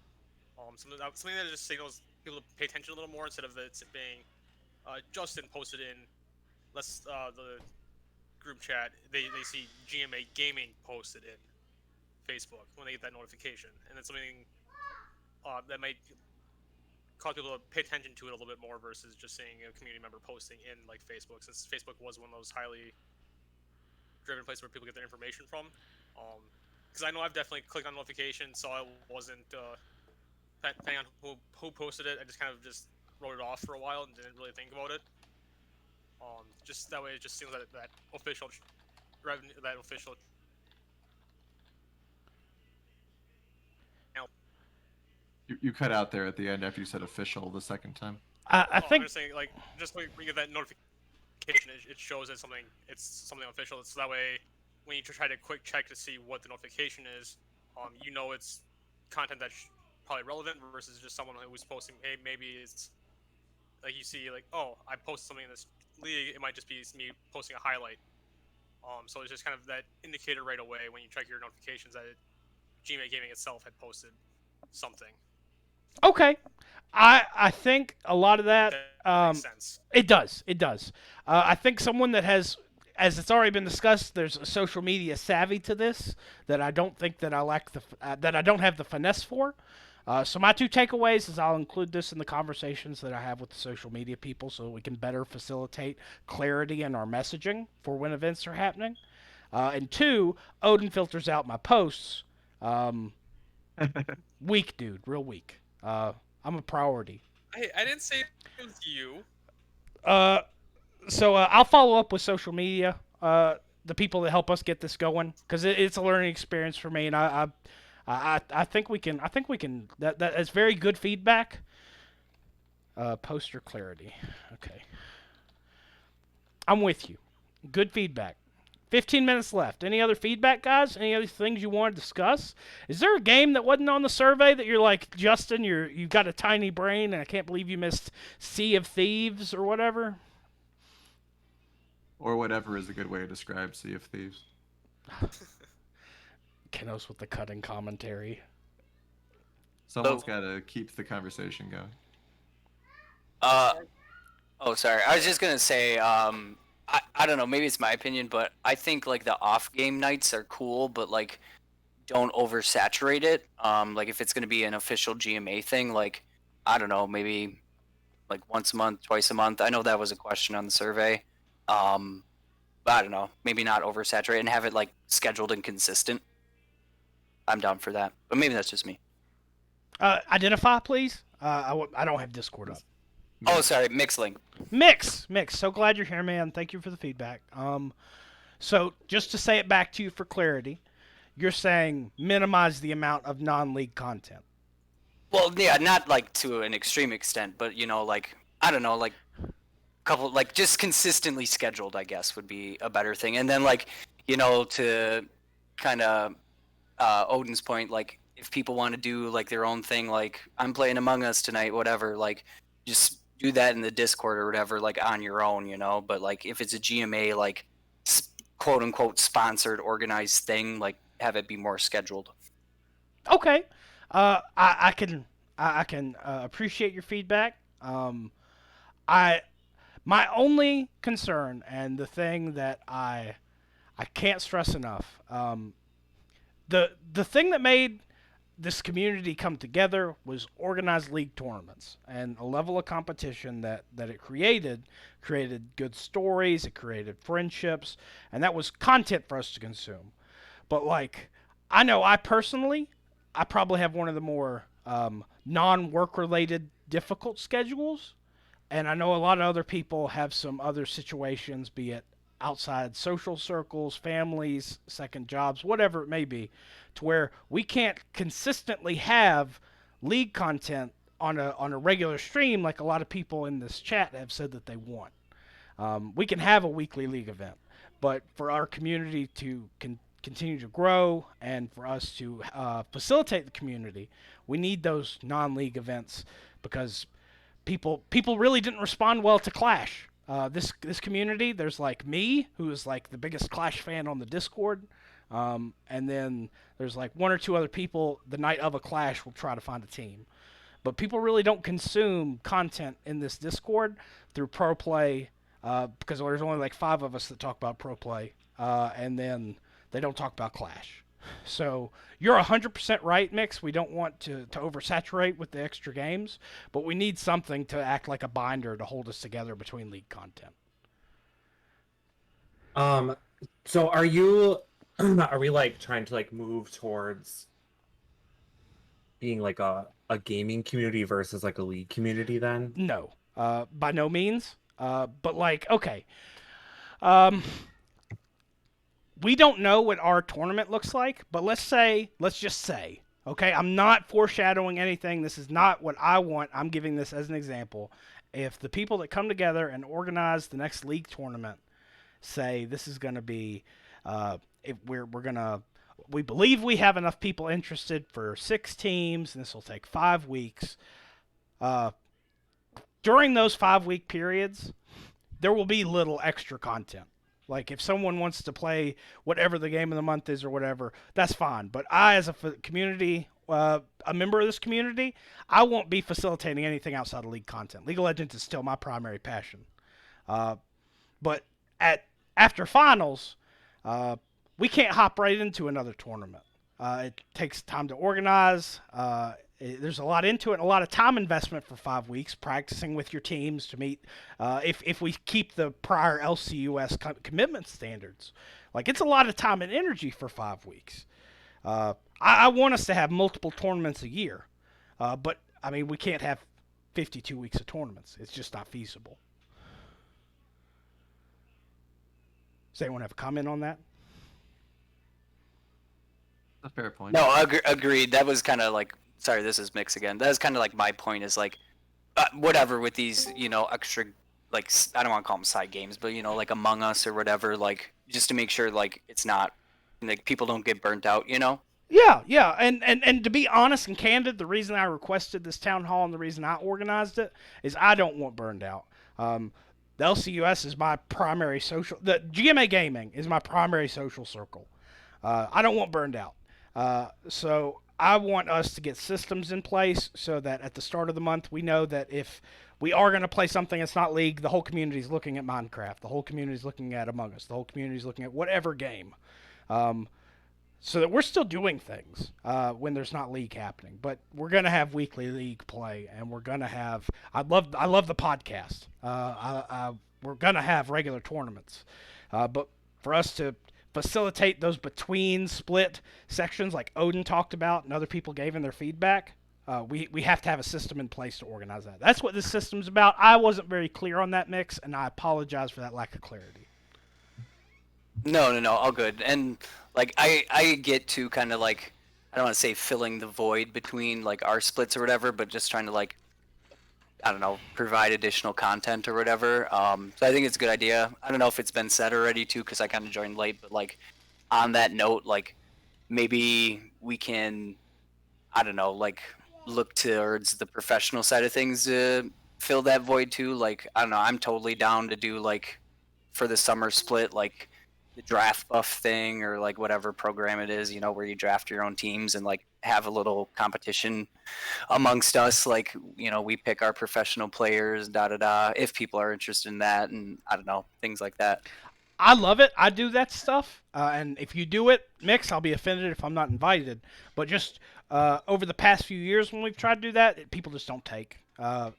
Something that just signals people to pay attention a little more instead of it being Justin posted in the group chat. They see GMA Gaming posted in Facebook when they get that notification, and it's something that might cause people to pay attention to it a little bit more versus just seeing a community member posting in like Facebook, since Facebook was one of those highly driven places where people get their information from. Because I know I've definitely clicked on notifications, saw it wasn't depending on who posted it. I just kind of just wrote it off for a while and didn't really think about it. Just that way, it just seems that official revenue, that official. You cut out there at the end after you said official the second time. I I'm think just saying, like, just when you get that notification, it shows that it's something official. So that way, when you try to quick check to see what the notification is, you know it's content that's probably relevant versus just someone who was posting. Hey, maybe it's like you see, like, oh, I posted something in this league. It might just be me posting a highlight. So it's just kind of that indicator right away when you check your notifications that GMA Gaming itself had posted something. okay. I think a lot of that That makes sense. it does. It does. I think someone that has, as it's already been discussed, there's a social media savvy to this that I don't think that I lack that I don't have the finesse for. So my 2 takeaways is I'll include this in the conversations that I have with the social media people so we can better facilitate clarity in our messaging for when events are happening. And 2, Odin filters out my posts. Weak, dude, real weak. I'm a priority. I didn't say it was you. Uh, so I'll follow up with social media, the people that help us get this going, because it's a learning experience for me, and I think we can. I think we can. That is very good feedback. Poster clarity. Okay, I'm with you. Good feedback. 15 minutes left. Any other feedback, guys? Any other things you want to discuss? Is there a game that wasn't on the survey that you're like, Justin, you've got a tiny brain and I can't believe you missed Sea of Thieves or whatever? Or whatever is a good way to describe Sea of Thieves. Kenos with the cutting commentary. Someone's got to keep the conversation going. Oh, sorry. I was just gonna say, I don't know. Maybe it's my opinion, but I think like the off game nights are cool, but like don't oversaturate it. Like if it's gonna be an official GMA thing, like I don't know, maybe like once a month, twice a month. I know that was a question on the survey. But I don't know. Maybe not oversaturate and have it like scheduled and consistent. I'm down for that. But maybe that's just me. Identify, please. I don't have Discord up. Oh, sorry, Mixlink. Mix. So glad you're here, man. Thank you for the feedback. So just to say it back to you for clarity, you're saying minimize the amount of non-league content. Well, yeah, not like to an extreme extent, but like I don't know, like couple, like just consistently scheduled, I guess would be a better thing. And then like to kind of Odin's point, like if people want to do like their own thing, like I'm playing Among Us tonight, whatever, like just do that in the Discord or whatever, like on your own, But like if it's a GMA, like quote unquote sponsored, organized thing, like have it be more scheduled. Okay. I can appreciate your feedback. My only concern and the thing that I can't stress enough, the thing that made this community come together was organized league tournaments and a level of competition that it created good stories, it created friendships, and that was content for us to consume. But like, I know I probably have one of the more non-work related difficult schedules, and I know a lot of other people have some other situations, be it outside social circles, families, second jobs, whatever it may be, to where we can't consistently have league content on a regular stream like a lot of people in this chat have said that they want. We can have a weekly league event, but for our community to continue to grow and for us to facilitate the community, we need those non-league events because people really didn't respond well to Clash. This community, there's like me, who is like the biggest Clash fan on the Discord, and then there's like one or two other people the night of a Clash will try to find a team. But people really don't consume content in this Discord through pro play because there's only like 5 of us that talk about pro play, and then they don't talk about Clash. So you're 100% right, Mix. We don't want to oversaturate with the extra games, but we need something to act like a binder to hold us together between league content. So are we like trying to like move towards being like a gaming community versus like a league community then? No, by no means. But like, okay. We don't know what our tournament looks like, but let's just say, okay, I'm not foreshadowing anything. This is not what I want. I'm giving this as an example. If the people that come together and organize the next league tournament say this is going to be, if we believe we have enough people interested for 6 teams, and this will take 5 weeks. During those 5-week periods, there will be little extra content. Like, if someone wants to play whatever the game of the month is or whatever, that's fine. But I, as a community, a member of this community, I won't be facilitating anything outside of League content. League of Legends is still my primary passion. But after finals, we can't hop right into another tournament. It takes time to organize. There's a lot into it, and a lot of time investment for 5 weeks, practicing with your teams to meet. If we keep the prior LCUS commitment standards, like, it's a lot of time and energy for 5 weeks. I want us to have multiple tournaments a year, but I mean, we can't have 52 weeks of tournaments. It's just not feasible. Does anyone have a comment on that? A fair point. No, agreed. That was kind of like, sorry, this is Mix again. That was kind of like my point is like, whatever with these, extra, like, I don't want to call them side games, but, like Among Us or whatever, like, just to make sure, like, it's not, like, people don't get burnt out, Yeah, and to be honest and candid, the reason I requested this town hall and the reason I organized it is I don't want burned out. The LCUS is my primary social. The GMA gaming is my primary social circle. I don't want burned out. So I want us to get systems in place so that at the start of the month we know that if we are going to play something that's not League, the whole community is looking at Minecraft, the whole community is looking at Among Us, the whole community is looking at whatever game, so that we're still doing things when there's not League happening. But we're going to have weekly League play, and we're going to have. I love the podcast. We're going to have regular tournaments, but for us to facilitate those between split sections like Odin talked about and other people gave in their feedback. We have to have a system in place to organize that. That's what this system's about. I wasn't very clear on that, Mix, and I apologize for that lack of clarity. No, all good. And like I get to kind of like, I don't want to say filling the void between like our splits or whatever, but just trying to like, I don't know, provide additional content or whatever. So I think it's a good idea. I don't know if it's been said already too, because I kind of joined late. But like on that note, like maybe we can, I don't know, like look towards the professional side of things to fill that void too. Like I don't know, I'm totally down to do like for the summer split, like the draft buff thing or like whatever program it is, you know, where you draft your own teams and like have a little competition amongst us. Like, you know, we pick our professional players, da da da, if people are interested in that, and I don't know, things like that. I love it. I do that stuff. And if you do it, Mix, I'll be offended if I'm not invited. But just over the past few years when we've tried to do that, people just don't take.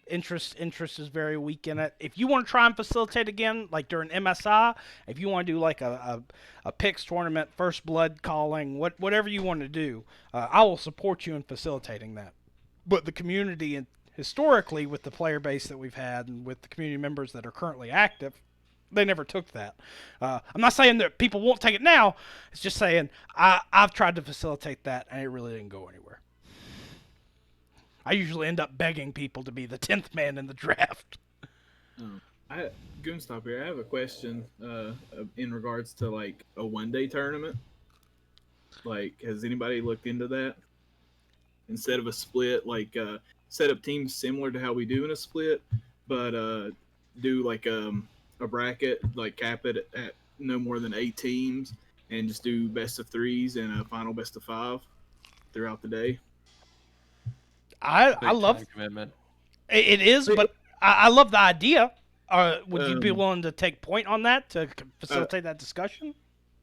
Interest is very weak in it. If you want to try and facilitate again, like during MSI, if you want to do like a picks tournament, first blood calling, whatever you want to do, I will support you in facilitating that. But the community, and historically with the player base that we've had and with the community members that are currently active, they never took that. I'm not saying that people won't take it now. It's just saying I've tried to facilitate that, and it really didn't go anywhere. I usually end up begging people to be the 10th man in the draft. Goonstop here. I have a question in regards to like a one-day tournament. Like, has anybody looked into that? Instead of a split, like set up teams similar to how we do in a split, but do like a bracket, like cap it at no more than 8 teams, and just do best of 3s and a final best of 5 throughout the day. I love time commitment. it is, but I love the idea. Would you be willing to take point on that to facilitate that discussion?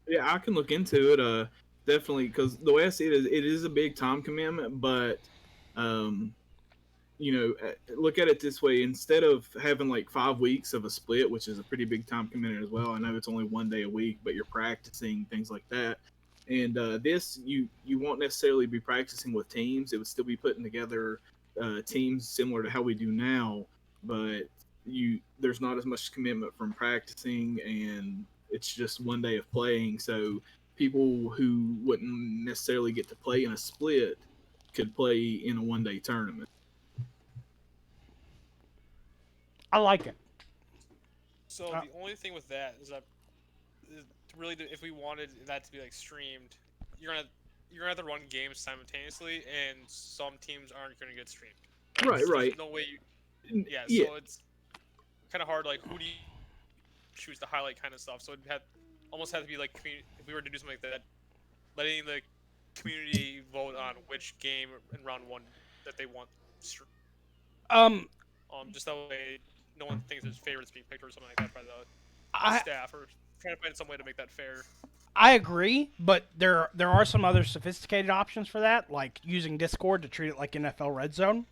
Yeah, I can look into it. Definitely, because the way I see it is a big time commitment. But, you know, look at it this way: instead of having like 5 weeks of a split, which is a pretty big time commitment as well. I know it's only one day a week, but you're practicing things like that. And this, you won't necessarily be practicing with teams. It would still be putting together teams similar to how we do now, but there's not as much commitment from practicing, and it's just one day of playing. So people who wouldn't necessarily get to play in a split could play in a one-day tournament. I like it. So the only thing with that is that really, if we wanted that to be like streamed, you're gonna have to run games simultaneously, and some teams aren't gonna get streamed. Right, So right. there's no way you. Yeah, so it's kind of hard. Like, who do you choose to highlight, kind of stuff. So it almost had to be like if we were to do something like that, letting the community vote on which game in round 1 that they want. Just that way, no one thinks there's favorites being picked or something like that by the staff, or trying to find some way to make that fair. I agree, but there are some other sophisticated options for that, like using Discord to treat it like NFL Red Zone.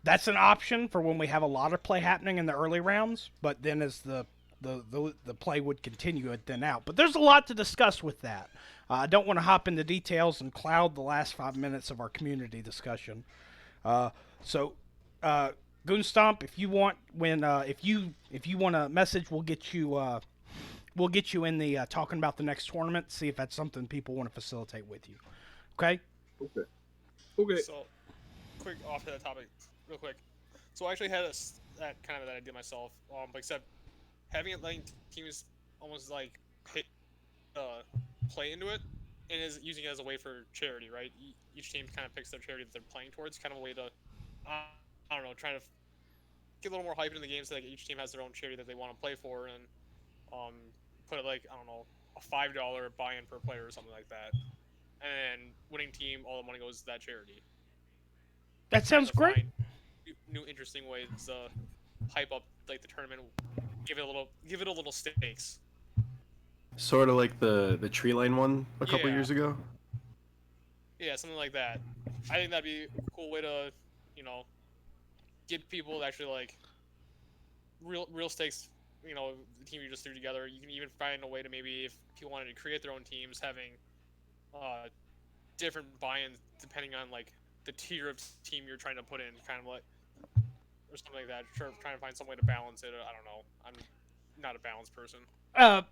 That's an option for when we have a lot of play happening in the early rounds, but then as the play would continue, it then out. But there's a lot to discuss with that. I don't want to hop into details and cloud the last 5 minutes of our community discussion. So, Goonstomp, if you want, if you want a message, we'll get you in the talking about the next tournament. See if that's something people want to facilitate with you. Okay. Okay. So, quick off to that topic, real quick. So I actually had that idea myself. But except having it letting teams almost like play into it, and is using it as a way for charity, right? Each team kind of picks their charity that they're playing towards, kind of a way to, I don't know, trying to get a little more hype into the game so that each team has their own charity that they want to play for, and put it like, I don't know, a $5 buy-in per player or something like that, and winning team, all the money goes to that charity. That sounds great. New interesting ways to hype up like the tournament, give it a little stakes. Sort of like the tree line one a couple years ago. Yeah, something like that. I think that'd be a cool way to, get people to actually like real stakes the team you just threw together. You can even find a way to maybe, if people wanted to create their own teams, having uh, different buy-ins depending on like the tier of team you're trying to put in, kind of like or something like that. Trying to find some way to balance it. I don't know. I'm not a balanced person, Uh,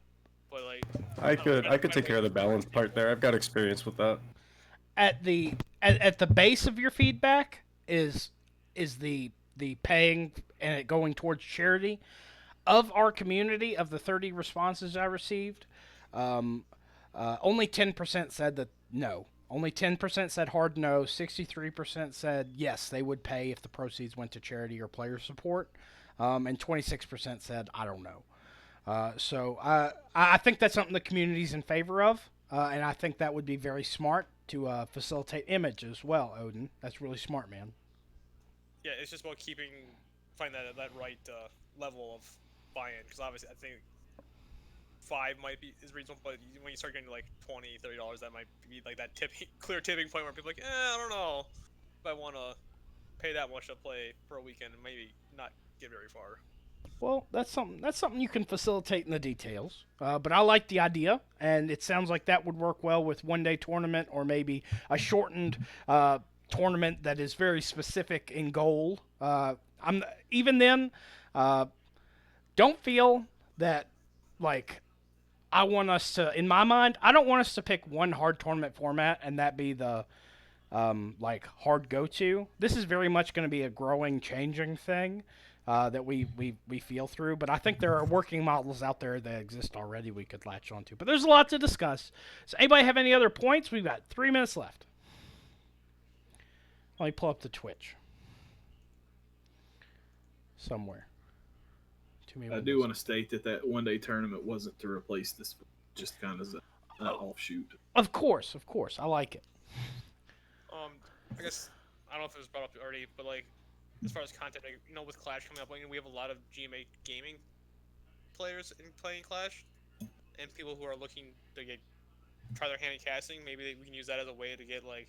but like I I don't know, could trying I to could find take care of ways the to balance balance part there. I've got experience with that. at the base of your feedback is the paying and it going towards charity. Of our community, of the 30 responses I received, um, only 10% said that no. Only 10% said hard no. 63% said yes, they would pay if the proceeds went to charity or player support. And 26% said I don't know. I think that's something the community's in favor of. And I think that would be very smart to facilitate image as well, Odin. That's really smart, man. yeah, it's just about finding that right level of buy-in, because obviously I think five might be is reasonable, but when you start getting to like $20, $30, that might be like that clear tipping point where people are like, I don't know if I want to pay that much to play for a weekend and maybe not get very far. Well, that's something you can facilitate in the details. But I like the idea, and it sounds like that would work well with 1 day tournament or maybe a shortened tournament that is very specific in goal. I'm even then. Uh, don't feel that like I want us to. In my mind, I don't want us to pick one hard tournament format and that be the like hard go to. This is very much going to be a growing, changing thing that we feel through. But I think there are working models out there that exist already we could latch onto. But there's a lot to discuss. So, anybody have any other points? We've got 3 minutes left. Let me pull up the Twitch somewhere. I do want to state that 1 day tournament wasn't to replace this, just kind of as an offshoot. Of course, I like it. I guess I don't know if it was brought up already, but like as far as content, like, with Clash coming up, we have a lot of GMA gaming players playing Clash, and people who are looking to try their hand at casting. Maybe we can use that as a way to get like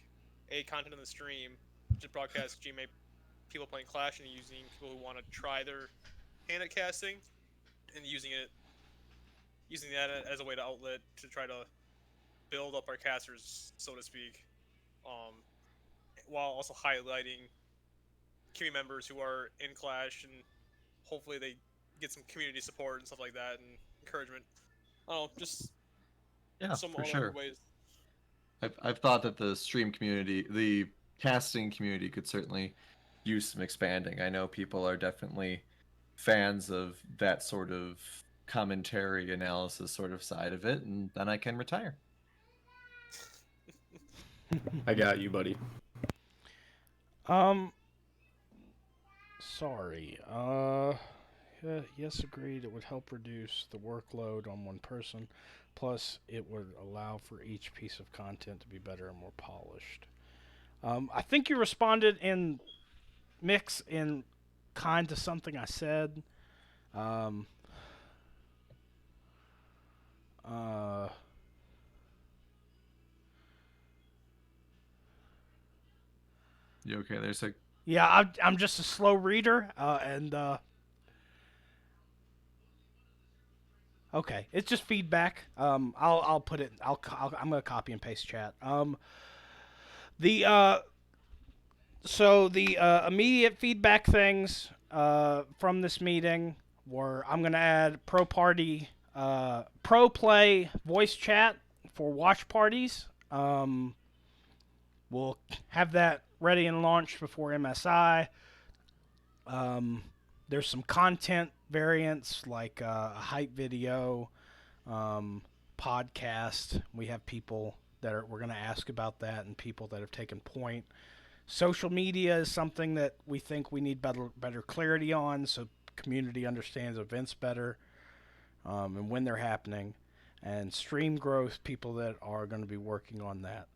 content in the stream, just broadcast GMA people playing Clash and using people who want to try their hand at casting, and using that as a way to outlet to try to build up our casters, so to speak, while also highlighting community members who are in Clash, and hopefully they get some community support and stuff like that and encouragement. I don't know, just some for other sure. ways. I've thought that the stream community, the casting community, could certainly use some expanding. I know people are definitely fans of that sort of commentary analysis sort of side of it, and then I can retire. I got you, buddy. Sorry. Yes, agreed. It would help reduce the workload on one person. Plus, it would allow for each piece of content to be better and more polished. I think you responded in mix in kind to something I said. Um, You okay there, Sig? yeah, I'm just a slow reader, and okay, it's just feedback. I'll put it. I'm gonna copy and paste chat. The so the immediate feedback things from this meeting were I'm gonna add pro play voice chat for watch parties. We'll have that ready and launched before MSI. There's some content variants like a hype video, podcast. We have people that we're going to ask about that and people that have taken point. Social media is something that we think we need better clarity on so community understands events better and when they're happening. And stream growth, people that are going to be working on that.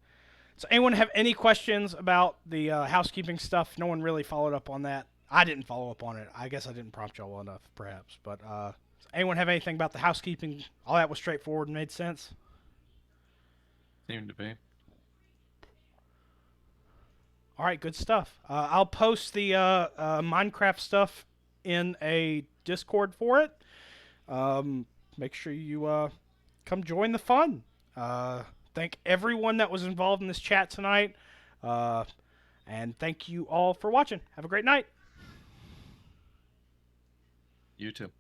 So anyone have any questions about the housekeeping stuff? No one really followed up on that. I didn't follow up on it. I guess I didn't prompt y'all well enough, perhaps. But anyone have anything about the housekeeping? All that was straightforward and made sense? Seemed to be. All right, good stuff. I'll post the Minecraft stuff in a Discord for it. make sure you come join the fun. Thank everyone that was involved in this chat tonight. And thank you all for watching. Have a great night. You too.